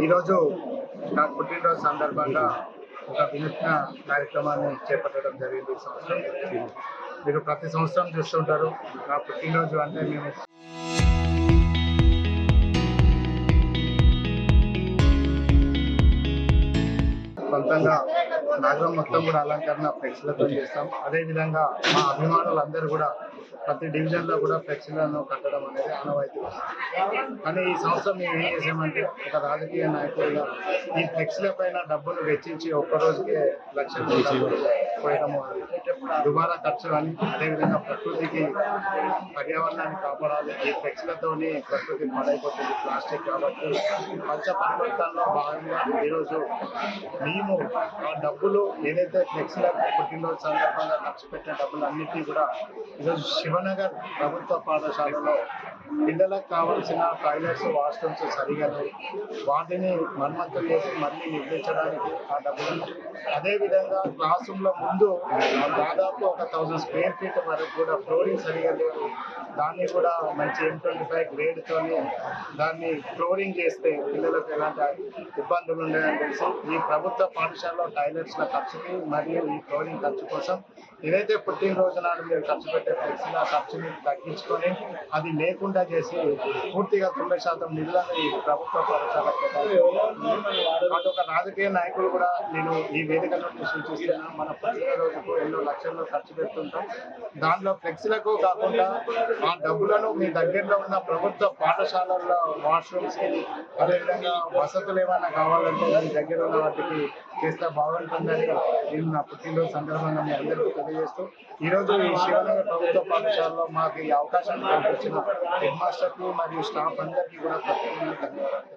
ఈరోజు నా పుట్టినరోజు సందర్భంగా ఒక వినూత్న కార్యక్రమాన్ని చేపట్టడం జరిగింది. ఈ సంవత్సరం మీరు ప్రతి సంవత్సరం చూస్తుంటారు. నా పుట్టినరోజు అంటే మేము సొంతంగా నగరం మొత్తం కూడా అలంకరణ ఫ్లెక్సీలతో చేస్తాం. అదేవిధంగా మా అభిమానులందరూ కూడా ప్రతి డివిజన్లో కూడా ఫ్లెక్సీలను కట్టడం అనేది ఆనవాయితీ. కానీ ఈ సంవత్సరం మేము ఏం చేసామంటే, ఒక రాజకీయ నాయకుడిగా ఈ ఫ్లెక్సీల పైన డబ్బులు వెచ్చించి ఒక్కరోజుకే లక్షలు పోయడము దుబారా ఖర్చు అని, అదేవిధంగా ప్రకృతికి పర్యావరణాన్ని కాపాడాలి. ఈ ఫ్లెక్సీలతోని ప్రకృతి పాడైపోతుంది, ప్లాస్టిక్. కాబట్టి పంచ పరివర్తనలో భాగంగా ఈరోజు మేము ఆ డబ్బులు ఏదైతే ఫ్లెక్సీల పుట్టినరోజు సందర్భంగా ఖర్చు పెట్టిన డబ్బులు అన్నిటినీ కూడా ఈరోజు శివనగర్ ప్రభుత్వ పాఠశాలలో పిల్లలకు కావాల్సిన టాయిలెట్స్, వాష్రూమ్స్ సరిగా లేవు, వాటిని మరమ్మతులు చేసి మళ్ళీ నిర్మించడానికి ఆ డబ్బులు. అదేవిధంగా క్లాస్ రూమ్లో ముందు దాదాపు ఒక 1000 స్క్వేర్ ఫీట్ వరకు కూడా ఫ్లోరింగ్ సరిగా లేదు, దాన్ని కూడా మంచి M25 గ్రేడ్తోని దాన్ని ఫ్లోరింగ్ చేస్తే పిల్లలకు ఎలాంటి ఇబ్బందులు ఉండేదని తెలిసి ఈ ప్రభుత్వ పాఠశాలలో టాయిలెట్స్ల ఖర్చుకి మరియు ఈ ఫ్లోరింగ్ ఖర్చు కోసం ఏదైతే పుట్టినరోజు నాడు మీరు ఖర్చు పెట్టే ఫ్లెక్సీల ఖర్చుని తగ్గించుకొని అది లేకుండా చేసి పూర్తిగా 90% నిధులను ఈ ప్రభుత్వ పాఠశాలకు అటు ఒక రాజకీయ నాయకులు కూడా నేను ఈ వేదిక నుండి సూచిస్తున్నాను. మన పుట్టినరోజుకు ఎన్నో లక్షల్లో ఖర్చు పెడుతుంటాం. దాంట్లో ఫ్లెక్సీలకు కాకుండా ఆ డబ్బులను మీ దగ్గరలో ఉన్న ప్రభుత్వ పాఠశాలల్లో వాష్రూమ్స్కి, అదేవిధంగా వసతులు ఏమైనా కావాలంటే మీ దగ్గర ఉన్న వాటికి చేస్తే బాగుంటుందని నేను నా పుట్టినరోజు సందర్భంగా మీ అందరికీ తెలియజేస్తూ, ఈరోజు ఈ శివనగర్ ప్రభుత్వ పాఠశాలలో మాకు ఈ అవకాశాన్ని కల్పించిన హెడ్ మాస్టర్కి మరియు స్టాఫ్ అందరికీ కూడా ప్రత్యేకంగా ధన్యవాదాలు.